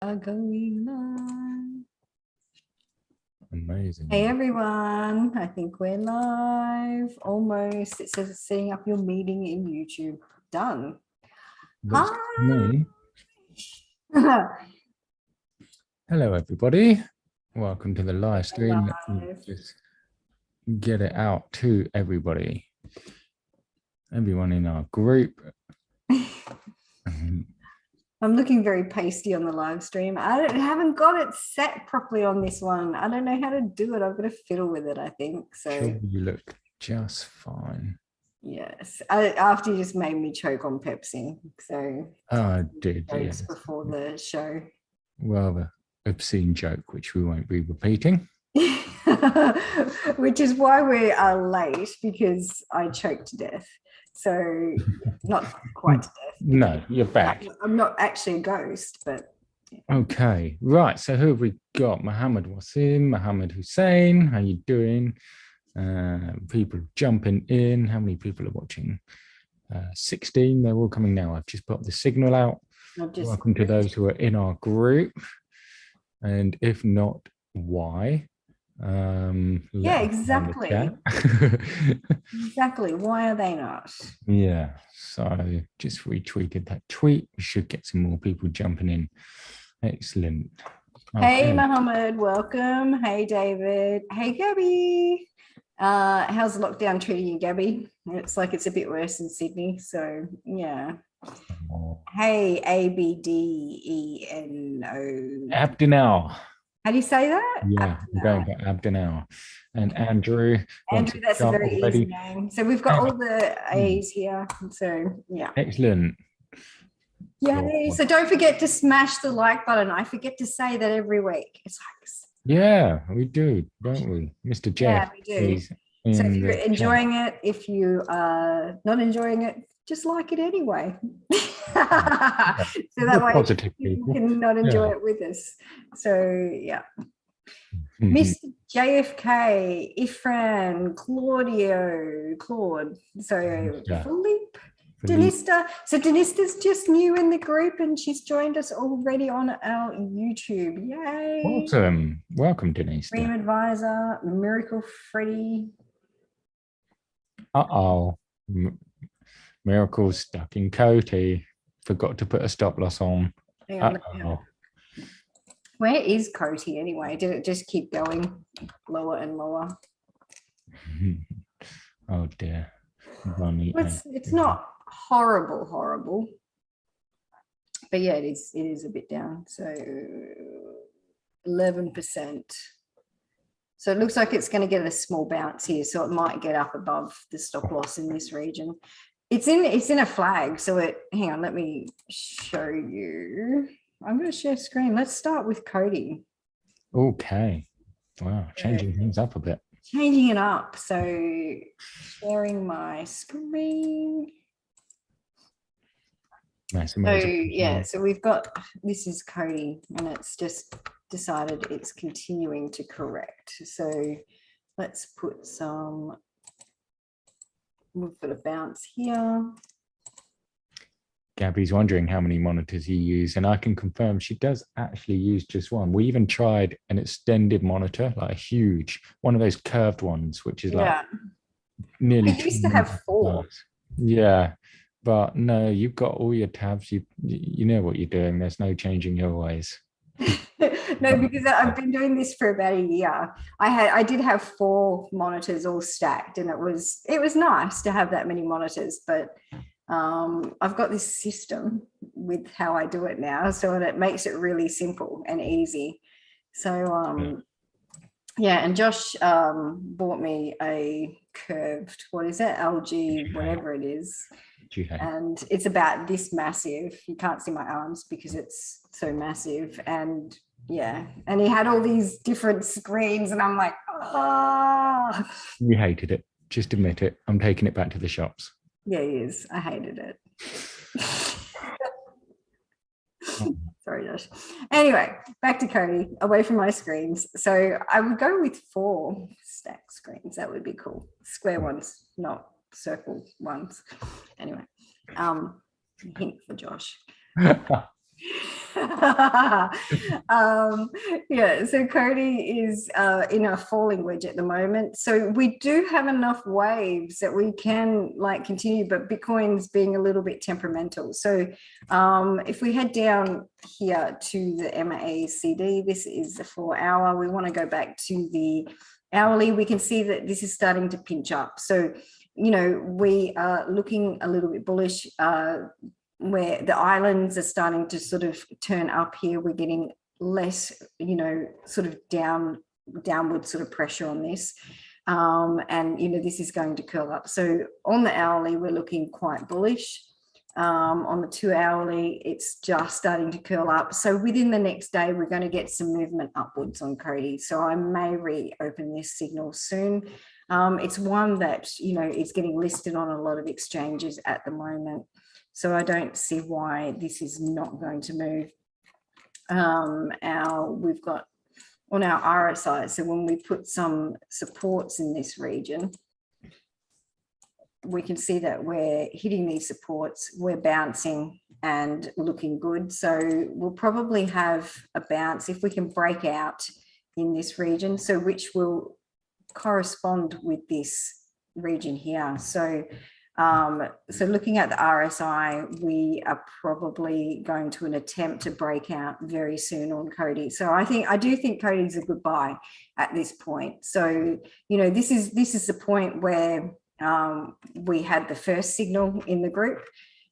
are going live. Amazing. Hey everyone, I think we're live. Almost. It says setting up your meeting in YouTube. Done. Looks Hi. good to me. Hello everybody. Welcome to the live stream. Let me just get it out to everybody. Everyone in our group. I'm looking very pasty on the live stream. I haven't got it set properly on this one. I don't know how to do it. I've got to fiddle with it, I think. So Sure, you look just fine. Yes. After you just made me choke on Pepsi. So I did, yes. Before the show. Well, the obscene joke, which we won't be repeating. Which is why we are late, because I choked to death. So not quite to death. No, you're back. I'm not actually a ghost, but yeah. Okay, right. So who have we got? Mohammed Wasim, Mohammed Hussein. How you doing? People jumping in. How many people are watching? 16. They're all coming now. I've just put the signal out. Welcome to those who are in our group. And if not, why? Yeah, exactly. Exactly. Why are they not? Yeah. So just retweeted that tweet. We should get some more people jumping in. Excellent. Okay. Hey, Mohammed. Welcome. Hey, David. Hey, Gabby. How's lockdown treating you, Gabby? It's like it's a bit worse in Sydney. So, yeah. Hey, ABDENO. Abdinel. How do you say that? Yeah, I'm going for Abdinel. And Andrew. Andrew, that's a very easy name. So we've got all the A's here. So, yeah. Excellent. Yay. So don't forget to smash the like button. I forget to say that every week. It's like, yeah, we do, don't we? Mr. Jeff. Yeah, we do. So if you're enjoying it, if you are not enjoying it, just like it anyway. So that way you can not enjoy it with us. So yeah. Mr. JFK, Ifran, Claude. So Philippe. Denista. So Denista's just new in the group and she's joined us already on our YouTube. Yay. Awesome. Welcome, Denista. Dream Advisor, Miracle Freddy. Uh-oh. Miracle's stuck in Cody. Forgot to put a stop loss on. Uh-oh. Where is Cody anyway? Did it just keep going lower and lower? Oh dear. It's not horrible, but yeah, it is a bit down. So 11%. So it looks like it's going to get a small bounce here, so it might get up above the stop loss in this region. It's in a flag, so hang on, let me show you. I'm going to share screen. Let's start with Cody. Okay. Wow, changing things up a bit. Changing it up. So sharing my screen. Nice. So yeah, so we've got, this is Cody and it's just decided it's continuing to correct. So let's put we've got a bounce here. Gabby's wondering how many monitors you use, and I can confirm she does actually use just one. We even tried an extended monitor, like a huge, one of those curved ones, which is like nearly. I used to have 4. Yeah, but no, you've got all your tabs. You know what you're doing. There's no changing your ways. No, because I've been doing this for about a year. I did have 4 monitors all stacked, and it was nice to have that many monitors, but I've got this system with how I do it now, so it makes it really simple and easy. So yeah, and Josh bought me a curved, what is it, LG whatever it is, and it's about this massive. You can't see my arms because it's so massive, and yeah, and he had all these different screens and I'm like, oh. You hated it, just admit it. I'm taking it back to the shops. Yeah, he is. I hated it. Sorry, Josh. Anyway, back to Cody, away from my screens. So I would go with 4 stack screens. That would be cool. Square ones, not circle ones. Anyway, hint for Josh. Yeah, so Cody is in a falling wedge at the moment. So we do have enough waves that we can like continue, but Bitcoin's being a little bit temperamental. So if we head down here to the MACD, this is the 4-hour. We want to go back to the hourly. We can see that this is starting to pinch up. So, you know, we are looking a little bit bullish. Where the islands are starting to sort of turn up here, we're getting less, you know, sort of downward sort of pressure on this. And, you know, this is going to curl up. So on the hourly, we're looking quite bullish. On the 2-hourly, it's just starting to curl up. So within the next day, we're going to get some movement upwards on Cody. So I may reopen this signal soon. It's one that, you know, is getting listed on a lot of exchanges at the moment. So I don't see why this is not going to move. We've got on our RSI, so when we put some supports in this region, we can see that we're hitting these supports, we're bouncing and looking good. So we'll probably have a bounce if we can break out in this region, so which will correspond with this region here. So so looking at the RSI, we are probably going to an attempt to break out very soon on Cody. So I do think Cody's a good buy at this point. So, you know, this is the point where we had the first signal in the group,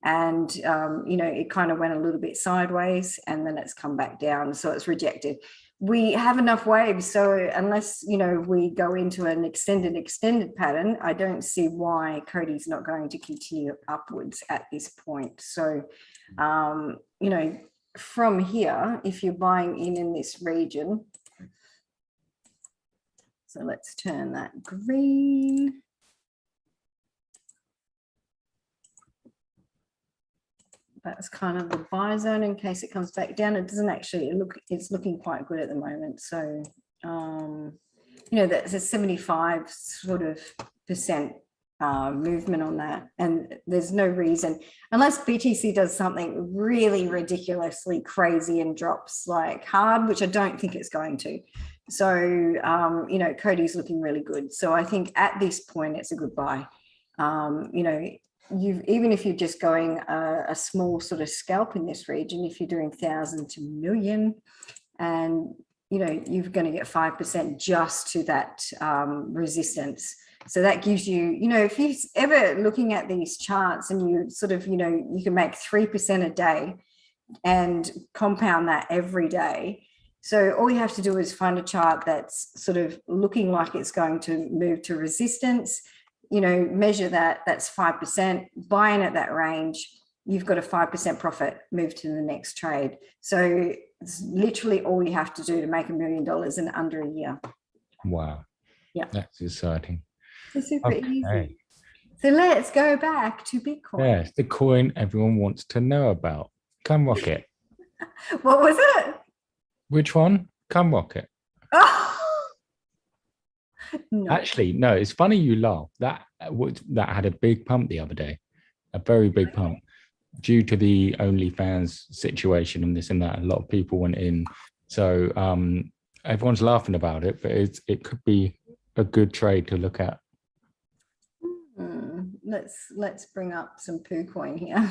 and you know, it kind of went a little bit sideways and then it's come back down, so it's rejected. We have enough waves, so unless, you know, we go into an extended pattern, I don't see why Cody's not going to continue upwards at this point. So you know, from here, if you're buying in this region, so let's turn that green. That's kind of the buy zone in case it comes back down. It doesn't actually look, it's looking quite good at the moment. So, you know, that's a 75 sort of percent movement on that. And there's no reason, unless BTC does something really ridiculously crazy and drops like hard, which I don't think it's going to. So, you know, Cody's looking really good. So I think at this point, it's a good buy. You know, even if you're just going a small sort of scalp in this region, if you're doing 1,000 to million, and you know, you're going to get 5% just to that resistance. So that gives you, you know, if you're ever looking at these charts and you sort of, you know, you can make 3% a day and compound that every day. So all you have to do is find a chart that's sort of looking like it's going to move to resistance, you know, measure that, that's 5%, buy in at that range, you've got a 5% profit, move to the next trade. So it's literally all you have to do to make $1 million in under a year. Wow. Yeah. That's exciting. It's super easy. So let's go back to Bitcoin. Yes, the coin everyone wants to know about. Come Rocket. What was it? Which one? Come Rocket. Oh. No. Actually, no, it's funny you laugh. That had a big pump the other day, a very big pump, due to the OnlyFans situation and this and that. A lot of people went in, so everyone's laughing about it, but it could be a good trade to look at. Let's bring up some poo coin here.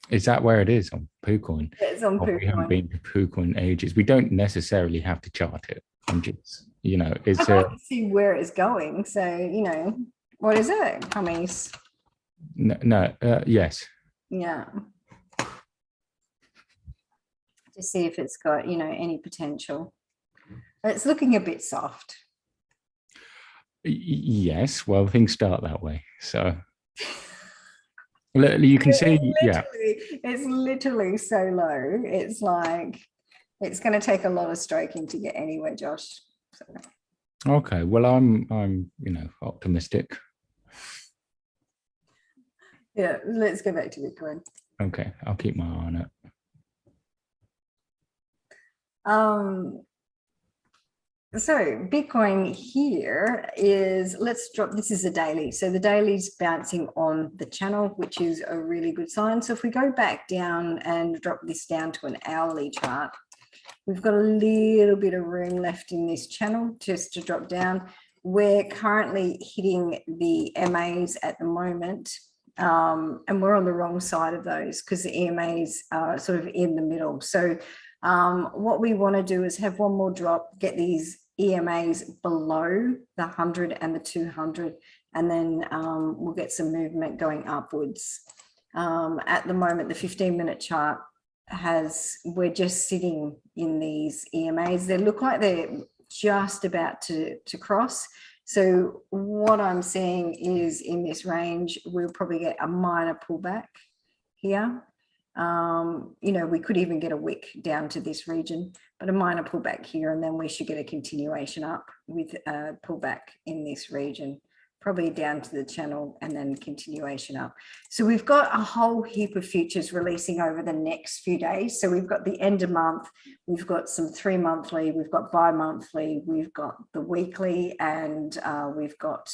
Is that where it is on PooCoin? It's on PooCoin. We haven't been to PooCoin ages. We don't necessarily have to chart it. I'm just, you know, it's I'd like to see where it's going. So, you know, what is it, Cummies? Yes. Yeah. To see if it's got, you know, any potential. It's looking a bit soft. Yes. Well, things start that way. So. You can see, yeah. It's literally so low. It's like, it's going to take a lot of stroking to get anywhere, Josh. So. Okay, well, I'm, you know, optimistic. Yeah, let's go back to Bitcoin. Okay, I'll keep my eye on it. So Bitcoin here is, let's drop, this is a daily. So the daily's bouncing on the channel, which is a really good sign. So if we go back down and drop this down to an hourly chart, we've got a little bit of room left in this channel just to drop down. We're currently hitting the MAs at the moment, and we're on the wrong side of those because the EMAs are sort of in the middle. So what we want to do is have one more drop, get these EMAs below the 100 and the 200, and then we'll get some movement going upwards. At the moment, the 15-minute chart we're just sitting in these EMAs. They look like they're just about to cross. So what I'm seeing is in this range, we'll probably get a minor pullback here. You know, we could even get a wick down to this region, but a minor pullback here, and then we should get a continuation up with a pullback in this region, probably down to the channel and then continuation up. So we've got a whole heap of futures releasing over the next few days. So we've got the end of month, we've got some 3-monthly, we've got bi-monthly, we've got the weekly, and we've got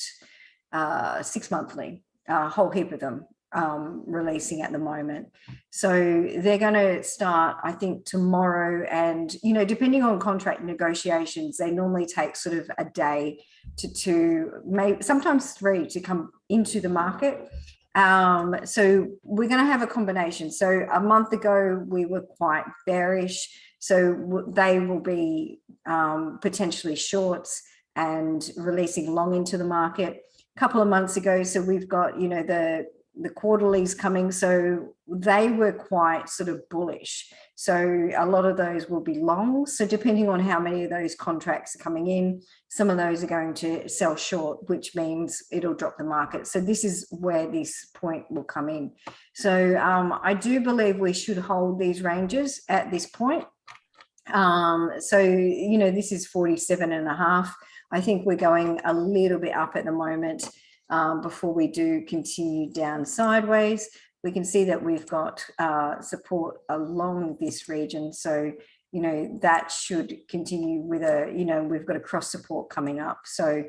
6-monthly, a whole heap of them releasing at the moment. So they're going to start, I think, tomorrow, and you know, depending on contract negotiations, they normally take sort of a day to 2, maybe sometimes 3 to come into the market. So we're going to have a combination. So a month ago we were quite bearish, so they will be potentially shorts and releasing long into the market. A couple of months ago, so we've got, you know, the quarterlies coming, so they were quite sort of bullish, so a lot of those will be long. So depending on how many of those contracts are coming in, some of those are going to sell short, which means it'll drop the market. So this is where this point will come in. So I do believe we should hold these ranges at this point. So you know, this is 47.5. I think we're going a little bit up at the moment. Before we do continue down sideways, we can see that we've got support along this region. So, you know, that should continue with you know, we've got a cross support coming up. So,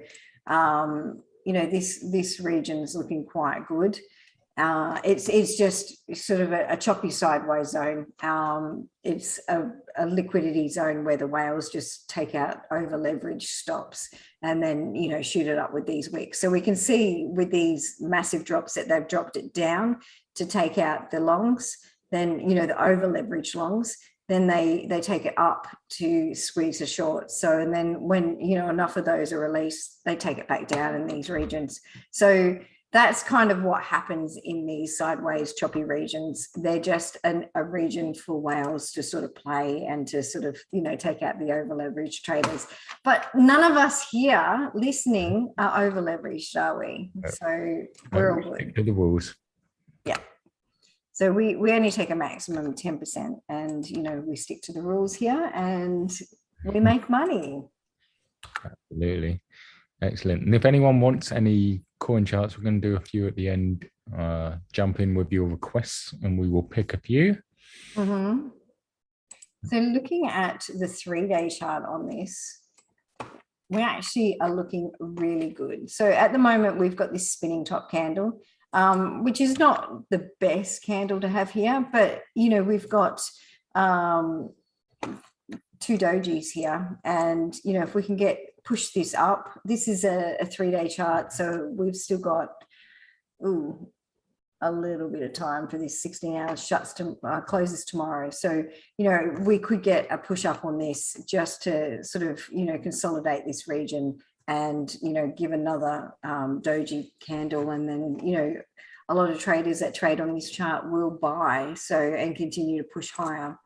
you know, this region is looking quite good. It's just sort of a choppy sideways zone. It's a liquidity zone where the whales just take out over leverage stops and then, you know, shoot it up with these wicks. So we can see with these massive drops that they've dropped it down to take out the longs, then, you know, the over leverage longs, then they take it up to squeeze the short. So, and then when, you know, enough of those are released, they take it back down in these regions. So that's kind of what happens in these sideways choppy regions. They're just a region for whales to sort of play and to sort of, you know, take out the over leveraged traders. But none of us here listening are over leveraged, are we? So we're all good. To the rules. Yeah. So we only take a maximum of 10%, and, you know, we stick to the rules here and we make money. Absolutely. Excellent. And if anyone wants any coin charts, we're going to do a few at the end. Jump in with your requests and we will pick a few. Mm-hmm. So looking at the 3-day chart on this, we actually are looking really good. So at the moment, we've got this spinning top candle, which is not the best candle to have here, but, you know, we've got 2 dojis here, and, you know, if we can push this up, this is a 3-day chart, so we've still got a little bit of time for this 16 hours closes tomorrow. So, you know, we could get a push up on this just to sort of, you know, consolidate this region and, you know, give another doji candle, and then, you know, a lot of traders that trade on this chart will buy, so, and continue to push higher.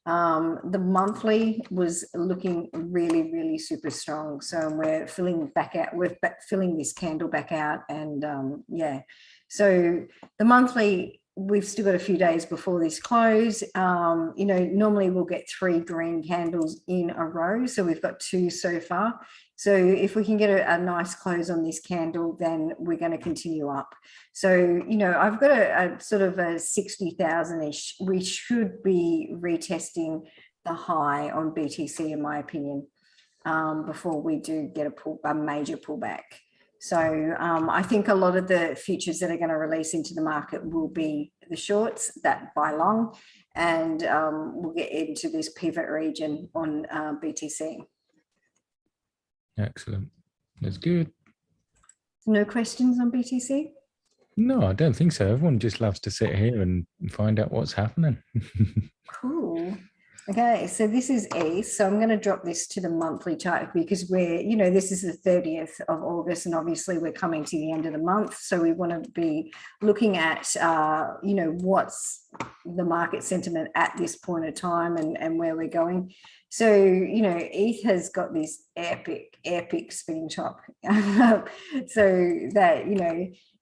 The monthly was looking really, really super strong. So we're filling back out, we're filling this candle back out, and yeah. So the monthly, we've still got a few days before this close. You know, normally we'll get 3 green candles in a row. So we've got 2 so far. So if we can get a nice close on this candle, then we're going to continue up. So, you know, I've got a sort of a 60,000-ish. We should be retesting the high on BTC, in my opinion. before we do get a major pullback. So I think a lot of the futures that are going to release into the market will be the shorts that buy long, and we'll get into this pivot region on BTC. Excellent. That's good. No questions on BTC? No, I don't think so. Everyone just loves to sit here and find out what's happening. Cool. Okay, so this is ETH. So I'm going to drop this to the monthly chart because we're, this is the 30th of August, and obviously we're coming to the end of the month. So we want to be looking at, what's the market sentiment at this point of time and where we're going. So, ETH has got this epic spinning top. So that,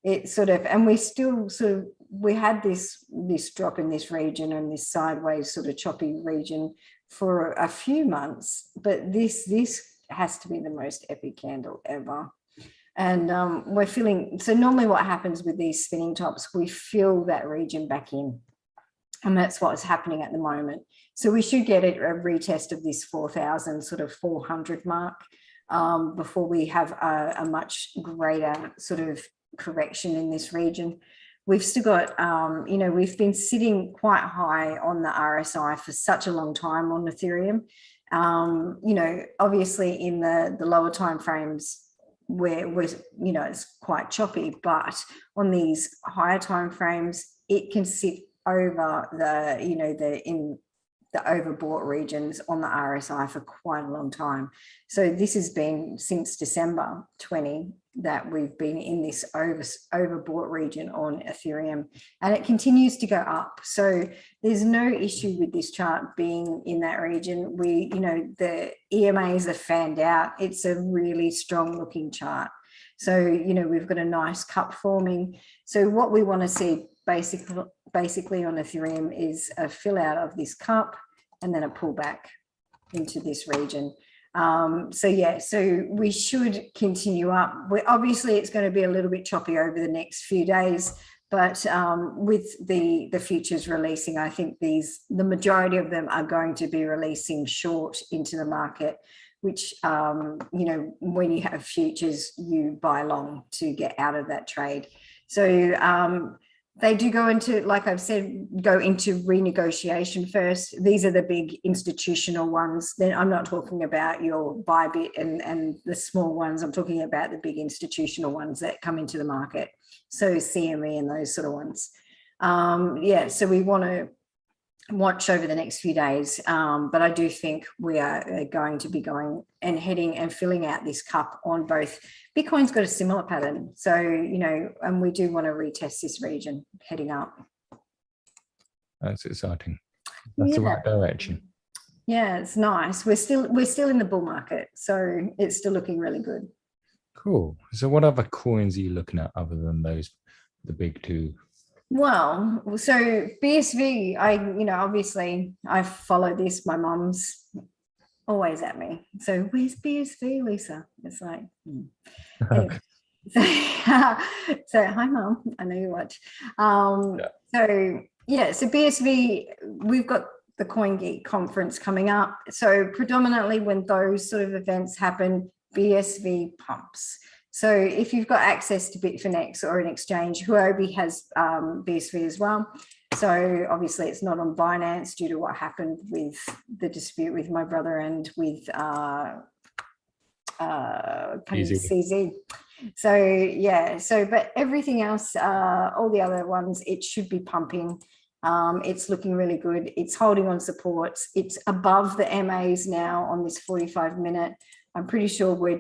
it sort of, and we still we had this drop in this region and this sideways sort of choppy region for a few months, but this has to be the most epic candle ever. And we're feeling, so normally what happens with these spinning tops, we fill that region back in, and that's what's happening at the moment. So we should get a retest of this 4,000 sort of 400 mark before we have a much greater sort of correction in this region. We've still got, we've been sitting quite high on the RSI for such a long time on Ethereum. Obviously in the lower time frames where it's quite choppy, but on these higher time frames, it can sit over in the overbought regions on the RSI for quite a long time. So this has been since December 20 that we've been in this overbought region on Ethereum, and it continues to go up. So there's no issue with this chart being in that region. The EMAs are fanned out. It's a really strong looking chart. So, we've got a nice cup forming. So what we want to see basically on Ethereum is a fill out of this cup and then a pullback into this region. So we should continue up. Obviously it's going to be a little bit choppy over the next few days, but with the futures releasing, I think the majority of them are going to be releasing short into the market, which, when you have futures, you buy long to get out of that trade. So they do go into, like I've said, go into renegotiation first. These are the big institutional ones. Then I'm not talking about your Bybit and the small ones. I'm talking about the big institutional ones that come into the market. So CME and those sort of ones. So we want to watch over the next few days. But I do think we are going to be going and heading and filling out this cup on both. Bitcoin's got a similar pattern. So, and we do want to retest this region heading up. That's exciting. That's the right direction. Yeah, it's nice. We're still in the bull market. So it's still looking really good. Cool. So what other coins are you looking at other than the big two? Well, so BSV, obviously I follow this. My mom's always at me. So where's BSV, Lisa? It's like, anyway. So hi, Mom. I know you watch. So BSV, we've got the CoinGeek conference coming up. So predominantly when those sort of events happen, BSV pumps. So if you've got access to Bitfinex or an exchange, Huobi has BSV as well. So obviously it's not on Binance due to what happened with the dispute with my brother and with CZ. So but everything else, all the other ones, it should be pumping. It's looking really good. It's holding on supports. It's above the MAs now on this 45-minute. I'm pretty sure we're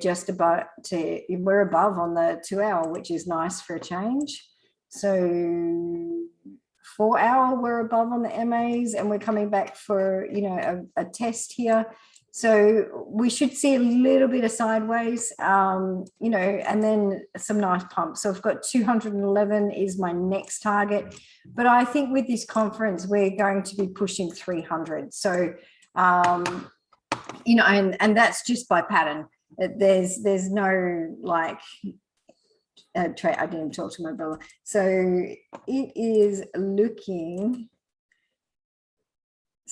above on the 2 hour, which is nice for a change. So 4 hour, we're above on the MAs, and we're coming back for, a test here. So we should see a little bit of sideways, and then some nice pumps. So I've got 211 is my next target, but I think with this conference, we're going to be pushing 300. So, and that's just by pattern. There's no trade. I didn't talk to my brother. So it is looking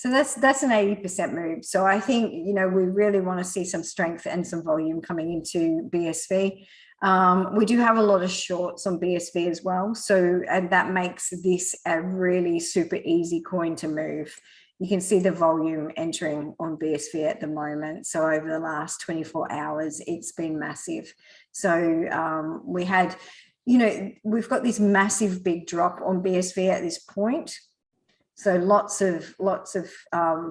So that's an 80% move. So I think, you know, we really want to see some strength and some volume coming into BSV. We do have a lot of shorts on BSV as well. So, and that makes this a really super easy coin to move. You can see the volume entering on BSV at the moment. So over the last 24 hours, it's been massive. So we had, you know, we've got this massive big drop on BSV at this point. So lots of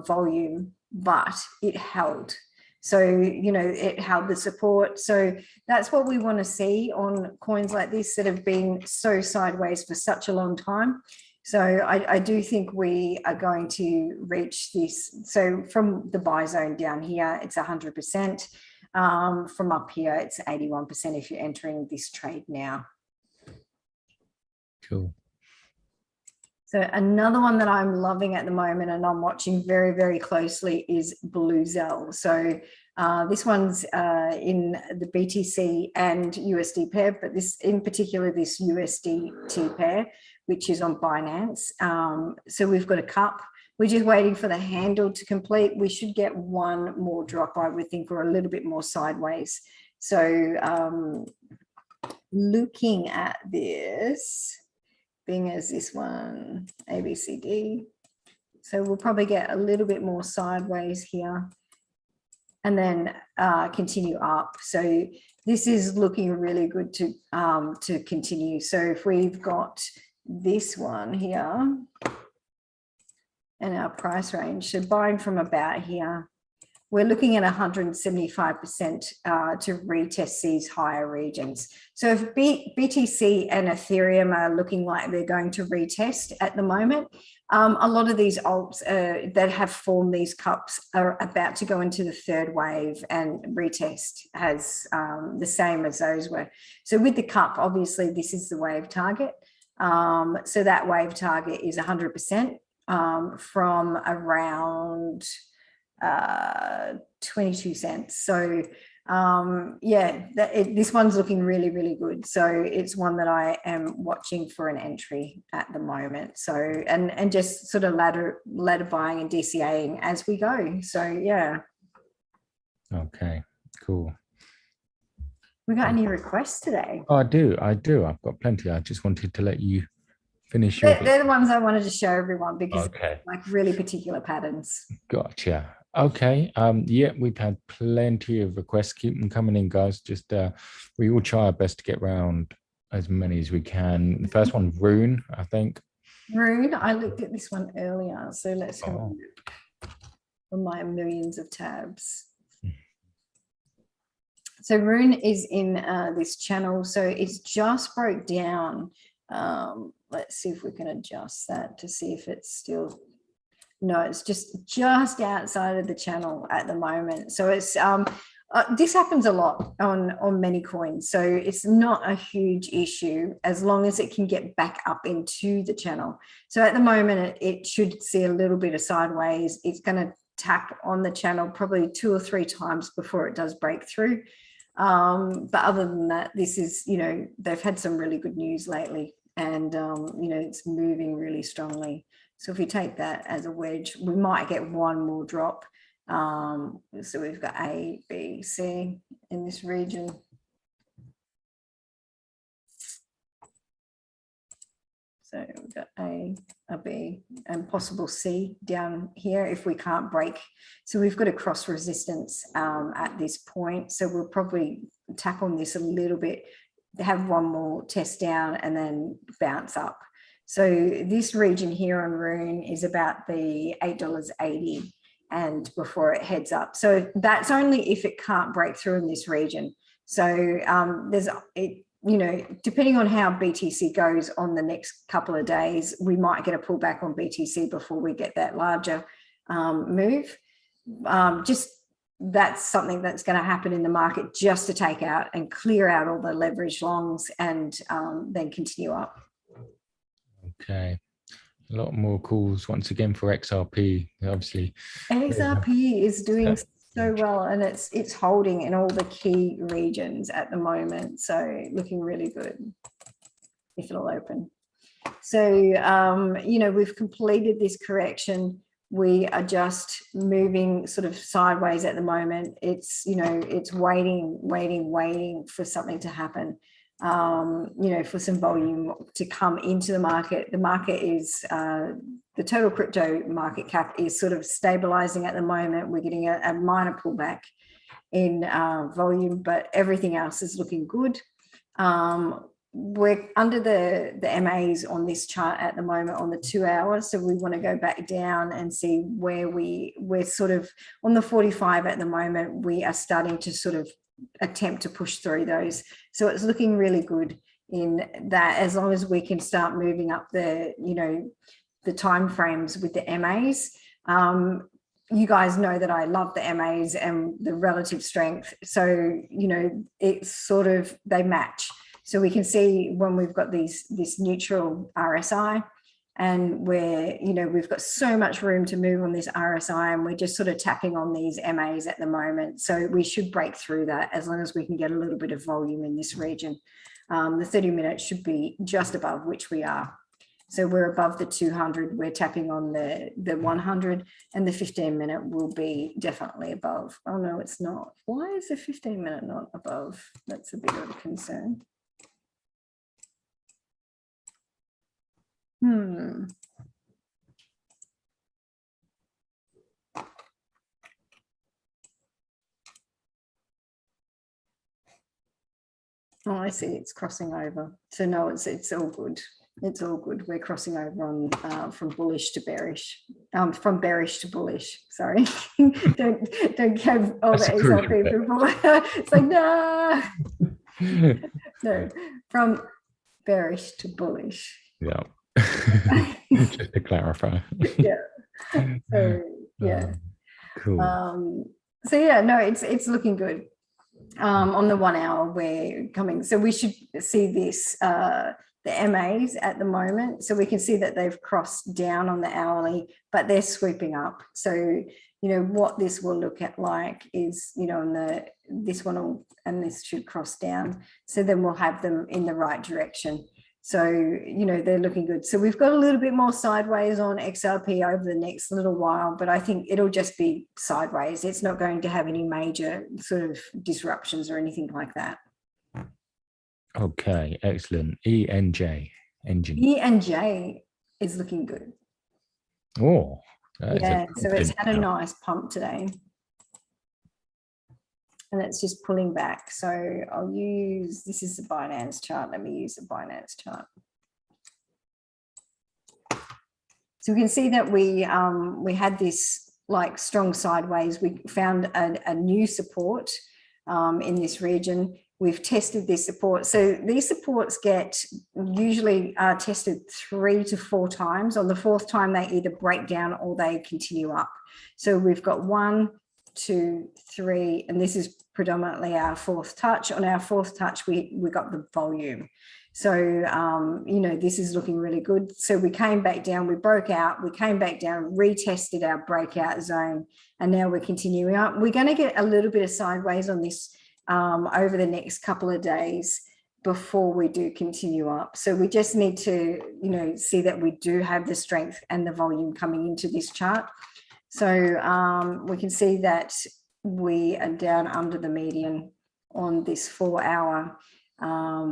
volume, but it held. So, you know, it held the support. So that's what we want to see on coins like this that have been so sideways for such a long time. So I do think we are going to reach this. So from the buy zone down here, it's 100%. From up here, it's 81% if you're entering this trade now. Cool. So another one that I'm loving at the moment and I'm watching very, very closely is BlueZell. So this one's in the BTC and USD pair, but this in particular, this USDT pair, which is on Binance. So we've got a cup. We're just waiting for the handle to complete. We should get one more drop, I would think, or a little bit more sideways. So looking at this, being as this one, ABCD. So we'll probably get a little bit more sideways here and then continue up. So this is looking really good to continue. So if we've got this one here and our price range, so buying from about here, we're looking at 175% to retest these higher regions. So if BTC and Ethereum are looking like they're going to retest at the moment, a lot of these alts that have formed these cups are about to go into the third wave, and retest has the same as those were. So with the cup, obviously this is the wave target. So that wave target is 100% from around 22 cents. So yeah, this one's looking really, really good. So it's one that I am watching for an entry at the moment. So and just sort of ladder buying and DCAing as we go. So yeah. Okay, cool. We got any requests today? Oh, I do. I've got plenty. I just wanted to let you finish. They're the ones I wanted to show everyone because okay, like really particular patterns. Gotcha. Okay. Yeah, we've had plenty of requests. Keep them coming in, guys. Just we will try our best to get around as many as we can. The first one, Roon, I think. Roon, I looked at this one earlier, so let's have a look on my millions of tabs. So Roon is in this channel, so it's just broke down. Let's see if we can adjust that to see if it's still. No, it's just outside of the channel at the moment. So it's this happens a lot on many coins. So it's not a huge issue as long as it can get back up into the channel. So at the moment, it should see a little bit of sideways. It's going to tap on the channel probably 2 or 3 times before it does break through. But other than that, this is, you know, they've had some really good news lately, and you know, it's moving really strongly. So if we take that as a wedge, we might get one more drop. So we've got A, B, C in this region. So we've got A, a B, and possible C down here if we can't break. So we've got a cross resistance at this point. So we'll probably tap on this a little bit, have one more test down, and then bounce up. So this region here on Roon is about the $8.80 and before it heads up. So that's only if it can't break through in this region. So you know, depending on how BTC goes on the next couple of days, we might get a pullback on BTC before we get that larger move. Just that's something that's going to happen in the market, just to take out and clear out all the leverage longs and then continue up. Okay, a lot more calls once again for XRP. Obviously, XRP is doing so well, and it's holding in all the key regions at the moment. So looking really good if it'll open. So you know, we've completed this correction. we are just moving sort of sideways at the moment. It's, you know, it's waiting for something to happen, you know, for some volume to come into the market. The market is, the total crypto market cap is sort of stabilizing at the moment. We're getting a minor pullback in volume, but everything else is looking good. We're under the MAs on this chart at the moment on the 2 hours. So we want to go back down and see where we're sort of on the 45 at the moment. We are starting to sort of attempt to push through those. So it's looking really good in that, as long as we can start moving up the, you know, the time frames with the MAs. You guys know that I love the MAs and the relative strength. So, you know, it's sort of, they match. So we can see when we've got this neutral RSI, and we're, you know, we've got so much room to move on this RSI, and we're just sort of tapping on these MAs at the moment. So we should break through that as long as we can get a little bit of volume in this region. The 30 minutes should be just above, which we are. So we're above the 200, we're tapping on the 100, and the 15-minute will be definitely above. Oh no, it's not. Why is the 15-minute not above? That's a bit of a concern. Oh, I see, it's crossing over. So no, it's all good. It's all good. We're crossing over on from bullish to bearish, from bearish to bullish. Sorry, don't have all the XRP people. It's like no, no, from bearish to bullish. Yeah. Just to clarify. Yeah. So yeah. Cool. So yeah, no, it's looking good. On the 1 hour we're coming, so we should see this the MAs at the moment, so we can see that they've crossed down on the hourly, but they're sweeping up. So, you know, what this will look at like is, you know, on this one will, and this should cross down, so then we'll have them in the right direction. So, you know, they're looking good. So we've got a little bit more sideways on XRP over the next little while, but I think it'll just be sideways. It's not going to have any major sort of disruptions or anything like that. Okay, excellent. Enjin. ENJ is looking good. Oh, yeah, so it's had a nice pump today. And it's just pulling back. So I'll use, this is the Binance chart. Let me use the Binance chart. So we can see that we had this like strong sideways. We found a new support in this region. We've tested this support. So these supports get usually tested 3 to 4 times. On the 4th time, they either break down or they continue up. So we've got 1, 2, 3, and this is predominantly our 4th touch. On our 4th touch, we got the volume. So, you know, this is looking really good. So we came back down, we broke out, we came back down, retested our breakout zone, and now we're continuing up. We're going to get a little bit of sideways on this over the next couple of days before we do continue up. So we just need to, you know, see that we do have the strength and the volume coming into this chart. So we can see that we are down under the median on this 4 hour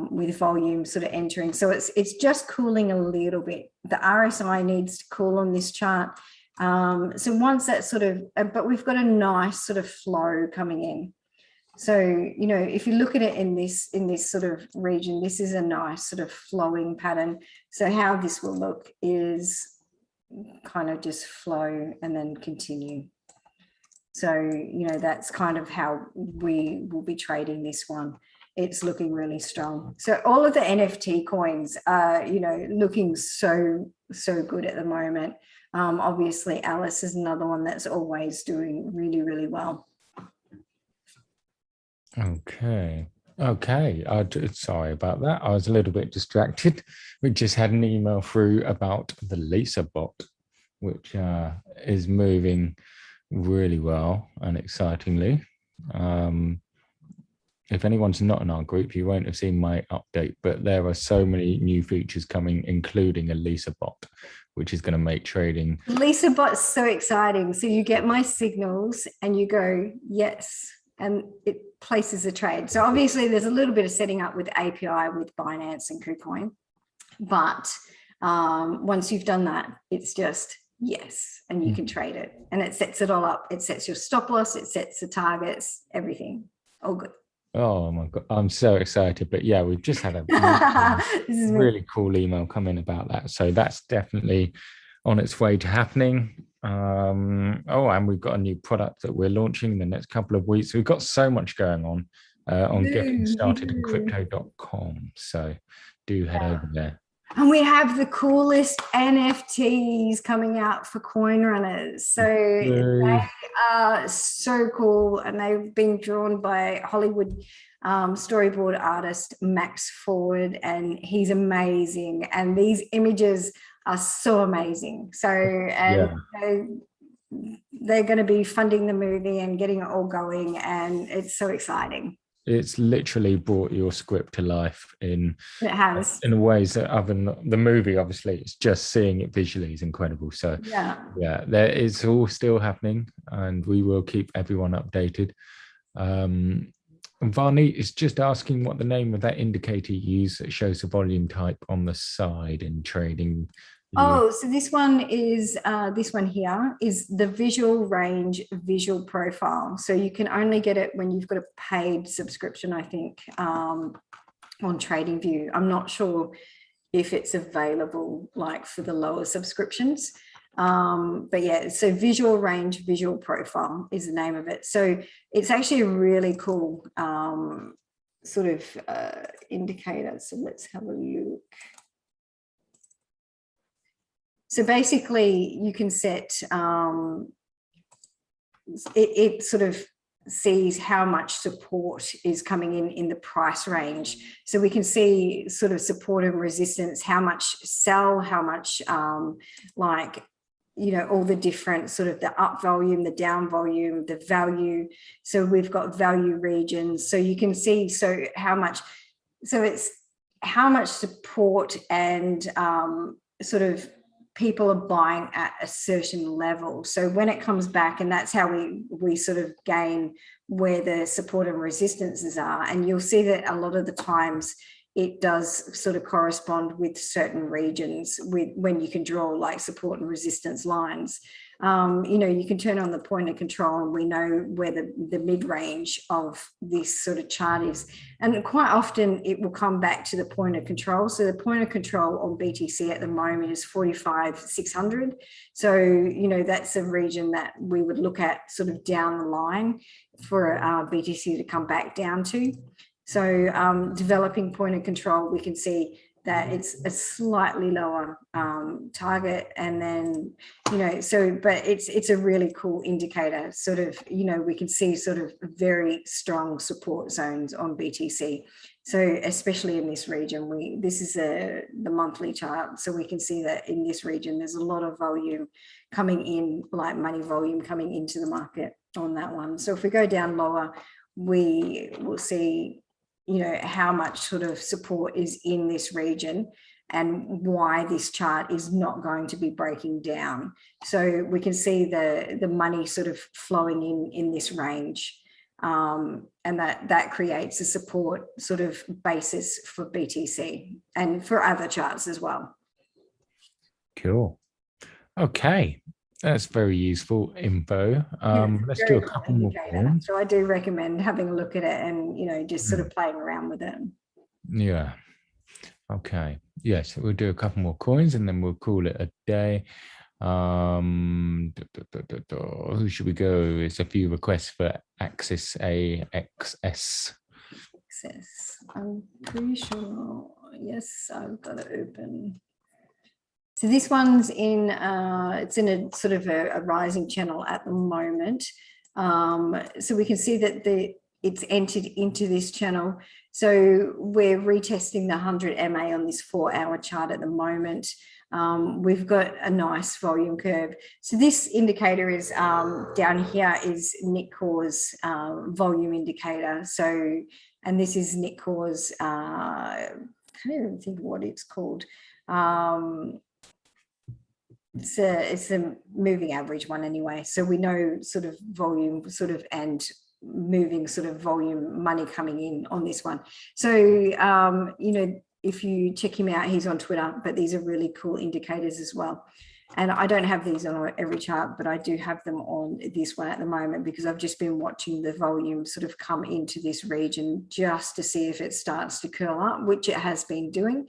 with volume sort of entering. So it's just cooling a little bit. The RSI needs to cool on this chart. So once that sort of, but we've got a nice sort of flow coming in. So, you know, if you look at it in this sort of region, this is a nice sort of flowing pattern. So how this will look is kind of just flow and then continue. So, you know, that's kind of how we will be trading this one. It's looking really strong. So all of the NFT coins are, you know, looking so good at the moment. Obviously, Alice is another one that's always doing really, really well. Okay. Sorry about that. I was a little bit distracted. We just had an email through about the Lisa bot, which is moving really well and excitingly. if anyone's not in our group, you won't have seen my update, but there are so many new features coming, including a Lisa bot, which is going to make trading. Lisa bot's so exciting. So you get my signals and you go, yes, and it places a trade. So obviously there's a little bit of setting up with API with Binance and KuCoin, but once you've done that, it's just yes, and you can trade it, and it sets it all up. It sets your stop loss, it sets the targets, everything, all good. Oh my God, I'm so excited. But yeah, we've just had a really cool email come in about that. So that's definitely on its way to happening. And we've got a new product that we're launching in the next couple of weeks. We've got so much going on getting started in crypto.com. So do head over there. And we have the coolest NFTs coming out for coin runners. So they are so cool, and they've been drawn by Hollywood storyboard artist Max Ford, and he's amazing. And these images are so amazing. So, and they're going to be funding the movie and getting it all going, and it's so exciting. It's literally brought your script to life in ways that, other than the movie, obviously, it's just seeing it visually is incredible. So yeah, there is all still happening, and we will keep everyone updated. Varney is just asking what the name of that indicator you use that shows the volume type on the side in trading. Oh, so this one is this one here is the visual range visual profile. So you can only get it when you've got a paid subscription, I think, on TradingView. I'm not sure if it's available like for the lower subscriptions. But yeah, so visual range visual profile is the name of it. So it's actually a really cool sort of indicator. So let's have a look. So basically you can set, it sort of sees how much support is coming in the price range. So we can see sort of support and resistance, how much sell, how much like, you know, all the different sort of the up volume, the down volume, the value. So we've got value regions. So you can see, so how much, so it's how much support and sort of people are buying at a certain level. So when it comes back, and that's how we sort of gain where the support and resistances are. And you'll see that a lot of the times it does sort of correspond with certain regions with when you can draw like support and resistance lines. You know, you can turn on the point of control and we know where the mid-range of this sort of chart is. And quite often it will come back to the point of control. So the point of control on BTC at the moment is 45,600. So, you know, that's a region that we would look at sort of down the line for BTC to come back down to. So developing point of control, we can see that it's a slightly lower target, and then, you know, so, but it's a really cool indicator. Sort of, you know, we can see sort of very strong support zones on BTC. So especially in this region, this is the monthly chart. So we can see that in this region, there's a lot of volume coming in, like money volume coming into the market on that one. So if we go down lower, we will see, you know, how much sort of support is in this region and why this chart is not going to be breaking down. So we can see the money sort of flowing in this range, and that creates a support sort of basis for BTC and for other charts as well. Cool. Okay. That's very useful info. Let's do a couple more. So I do recommend having a look at it and, you know, just sort of playing around with it. Yeah. Okay. Yes, we'll do a couple more coins and then we'll call it a day. Who should we go? There's a few requests for Axis AXS. Access. I'm pretty sure. Yes, I've got it open. So this one's in, it's in a sort of a rising channel at the moment. So we can see that it's entered into this channel. So we're retesting the 100 MA on this 4-hour chart at the moment. We've got a nice volume curve. So this indicator is down here is Nick Core's volume indicator. So And this is Nick's, I can't even think of what it's called. It's a moving average one anyway. So we know sort of volume sort of and moving sort of volume money coming in on this one. So, you know, if you check him out, he's on Twitter, but these are really cool indicators as well. And I don't have these on every chart, but I do have them on this one at the moment because I've just been watching the volume sort of come into this region just to see if it starts to curl up, which it has been doing.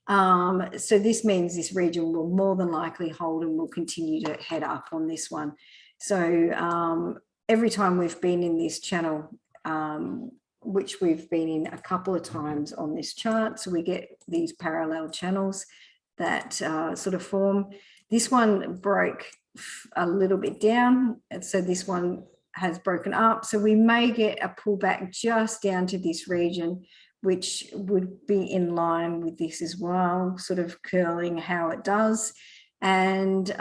So this means this region will more than likely hold and will continue to head up on this one. So every time we've been in this channel, which we've been in a couple of times on this chart, so we get these parallel channels that sort of form. This one broke a little bit down, and so this one has broken up. So we may get a pullback just down to this region, which would be in line with this as well, sort of curling how it does, and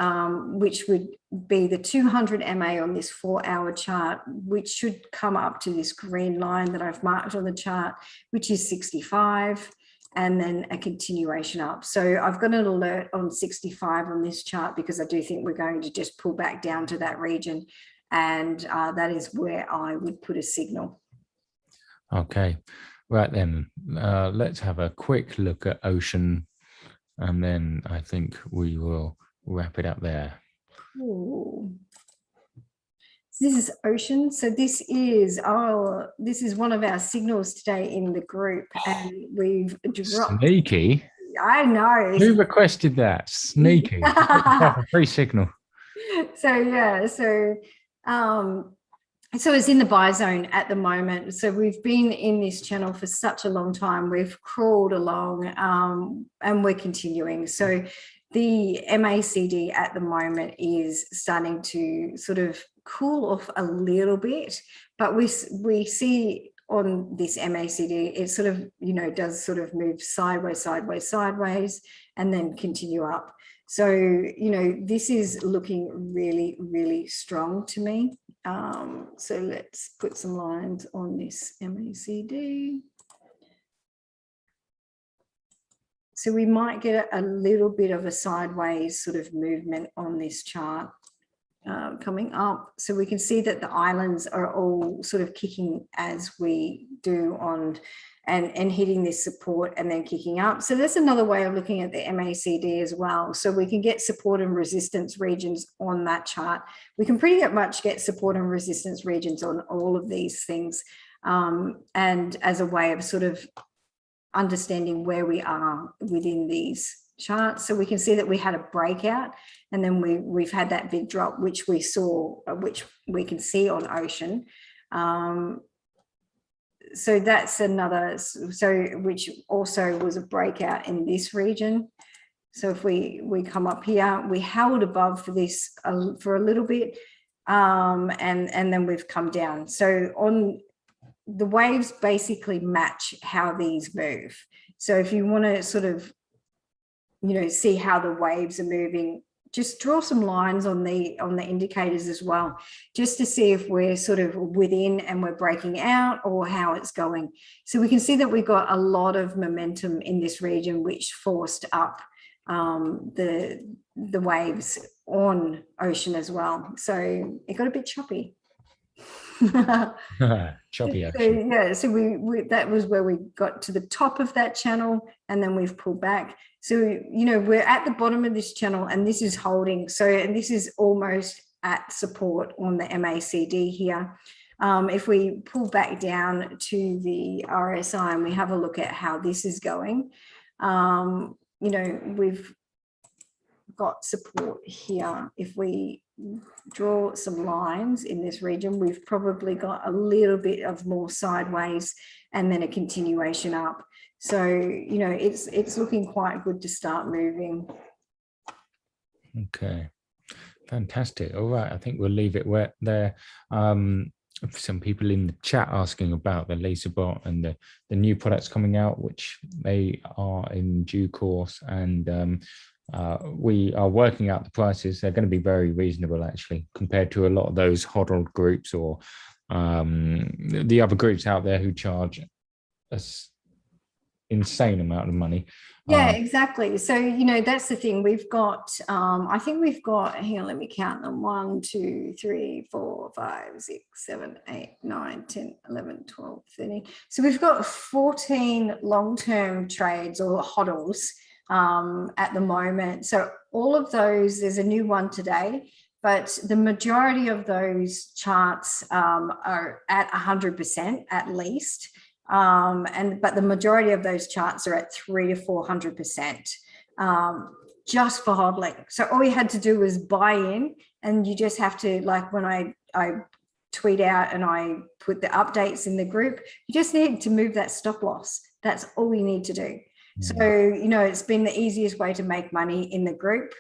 which would be the 200 MA on this 4-hour chart, which should come up to this green line that I've marked on the chart, which is 65, and then a continuation up. So I've got an alert on 65 on this chart because I do think we're going to just pull back down to that region, and that is where I would put a signal. Okay. Right then, let's have a quick look at Ocean, and then I think we will wrap it up there. Ooh. So this is Ocean. So this is one of our signals today in the group, and we've dropped. Sneaky. I know. Who requested that? Sneaky. A free signal. So yeah. So it's in the buy zone at the moment. So we've been in this channel for such a long time. We've crawled along and we're continuing. So the MACD at the moment is starting to sort of cool off a little bit, but we see on this MACD, it sort of, you know, does sort of move sideways, sideways, sideways, and then continue up. So, you know, this is looking really, really strong to me. So let's put some lines on this MACD. So we might get a little bit of a sideways sort of movement on this chart coming up. So we can see that the islands are all sort of kicking as we do on and hitting this support and then kicking up. So that's another way of looking at the MACD as well. So we can get support and resistance regions on that chart. We can pretty much get support and resistance regions on all of these things. And as a way of sort of understanding where we are within these charts. So we can see that we had a breakout, and then we've had that big drop, which we saw, which we can see on Ocean. So that's another, which also was a breakout in this region. So if we come up here, we held above for this for a little bit, and then we've come down. So on the waves basically match how these move. So if you want to sort of, you know, see how the waves are moving, just draw some lines on the indicators as well, just to see if we're sort of within and we're breaking out or how it's going. So we can see that we've got a lot of momentum in this region, which forced up the waves on Ocean as well. So it got a bit choppy. Choppy action. So, yeah, so we that was where we got to the top of that channel, and then we've pulled back. So, you know, we're at the bottom of this channel, and this is holding. So, and this is almost at support on the MACD here. If we pull back down to the RSI and we have a look at how this is going, you know, we've got support here. If we draw some lines in this region, we've probably got a little bit of more sideways and then a continuation up. So, you know, it's looking quite good to start moving. Okay, fantastic. All right, I think we'll leave it there. Some people in the chat asking about the laser bot and the new products coming out, which they are in due course, and we are working out the prices. They're going to be very reasonable, actually, compared to a lot of those hodl groups or the other groups out there who charge insane amount of money. Yeah, exactly. So, that's the thing. We've got, I think we've got, hang on, let me count them. 1, 2, 3, 4, 5, 6, 7, 8, 9, 10, 11, 12, 13. So we've got 14 long-term trades or hodls at the moment. So all of those, there's a new one today, but the majority of those charts are at 100% at least. But the majority of those charts are at 300 to 400% just for hodling. So all you had to do was buy in, and you just have to, like when I tweet out and I put the updates in the group, you just need to move that stop loss. That's all you need to do. So, it's been the easiest way to make money in the group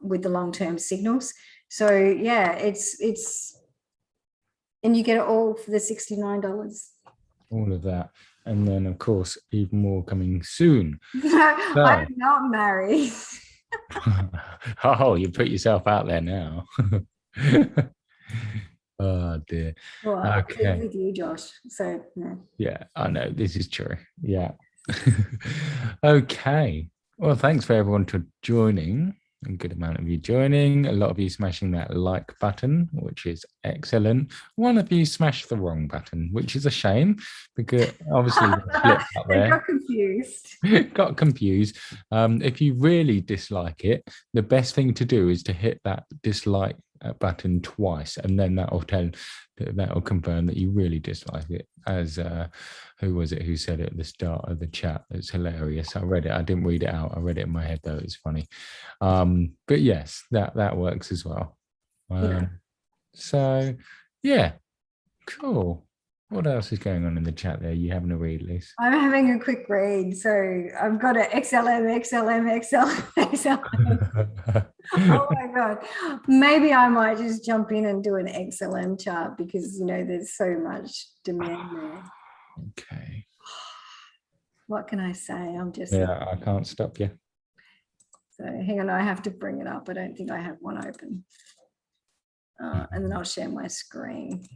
with the long-term signals. So yeah, it's, and you get it all for the $69. All of that. And then, of course, even more coming soon. So, I'm not married. Oh, you put yourself out there now. Oh, dear. Well, okay. With you, Josh. So, yeah, I know. This is true. Yeah. Okay. Well, thanks for everyone for joining. A good amount of you joining, a lot of you smashing that like button, which is excellent. One of you smashed the wrong button, which is a shame, because obviously out there. Got confused. Got confused. If you really dislike it, the best thing to do is to hit that dislike button twice, and then that'll confirm that you really dislike it. As who was it who said it at the start of the chat? It's hilarious. I read it. I didn't read it out. I read it in my head though. It's funny. But yes, that works as well. So yeah, cool. What else is going on in the chat there? You having a read, Lise? I'm having a quick read. So I've got an XLM. Oh my God. Maybe I might just jump in and do an XLM chart because, there's so much demand there. Okay. What can I say? I can't stop you. So hang on, I have to bring it up. I don't think I have one open. And then I'll share my screen.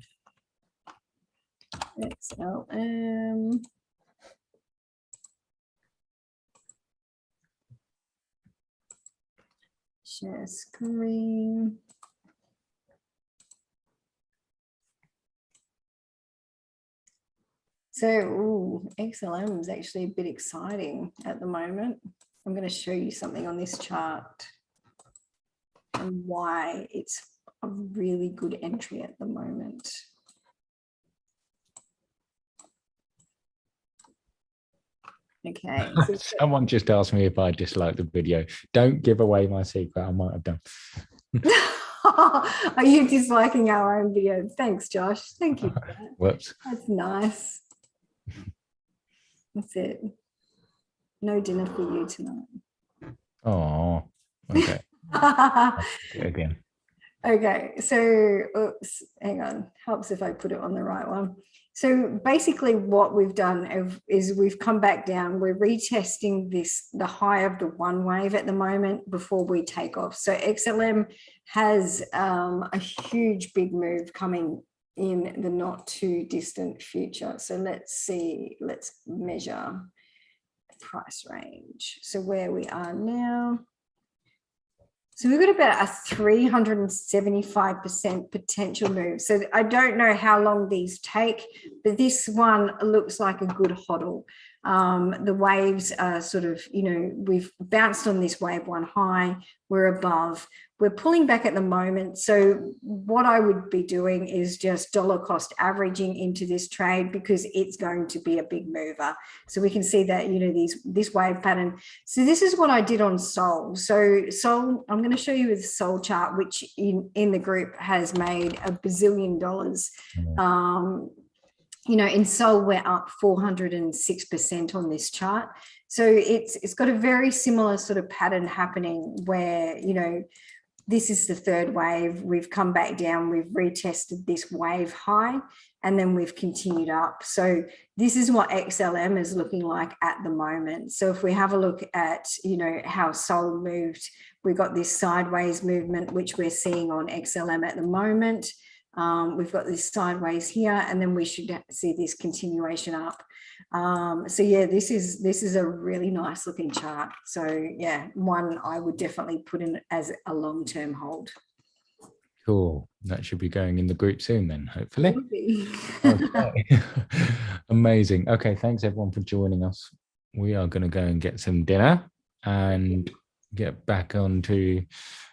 XLM. Share screen. So, XLM is actually a bit exciting at the moment. I'm going to show you something on this chart and why it's a really good entry at the moment. Okay. Someone just asked me if I disliked the video. Don't give away my secret. I might have done. Are you disliking our own video? Thanks, Josh. Thank you for that. Whoops. That's nice. That's it. No dinner for you tonight. Oh, okay. Again. Okay, so oops, hang on. Helps if I put it on the right one. So basically what we've done is we've come back down. We're retesting the high of the one wave at the moment before we take off. So XLM has a huge big move coming in the not too distant future. So let's measure the price range. So where we are now. So we've got about a 375% potential move. So I don't know how long these take, but this one looks like a good hodl. The waves are sort of, we've bounced on this wave one high, we're above, we're pulling back at the moment. So what I would be doing is just dollar cost averaging into this trade because it's going to be a big mover. So we can see that, this wave pattern. So this is what I did on Sol. So Sol, I'm going to show you the Sol chart, which in the group has made $1 bazillion. In Sol, we're up 406% on this chart. So it's got a very similar sort of pattern happening where, this is the third wave. We've come back down. We've retested this wave high, and then we've continued up. So this is what XLM is looking like at the moment. So if we have a look at, how Sol moved, we got this sideways movement, which we're seeing on XLM at the moment. We've got this sideways here, and then we should see this continuation up. So yeah, this is a really nice looking chart. So yeah, one I would definitely put in as a long-term hold. Cool. That should be going in the group soon then, hopefully. Okay. Amazing. Okay, thanks everyone for joining us. We are going to go and get some dinner and get back onto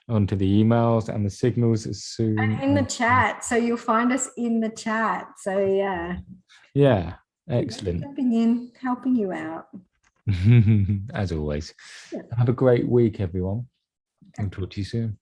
the emails and the signals as soon. And in the chat. So you'll find us in the chat. So yeah. Yeah, excellent. Jumping in, helping you out. As always. Yeah. Have a great week, everyone. I'll talk to you soon.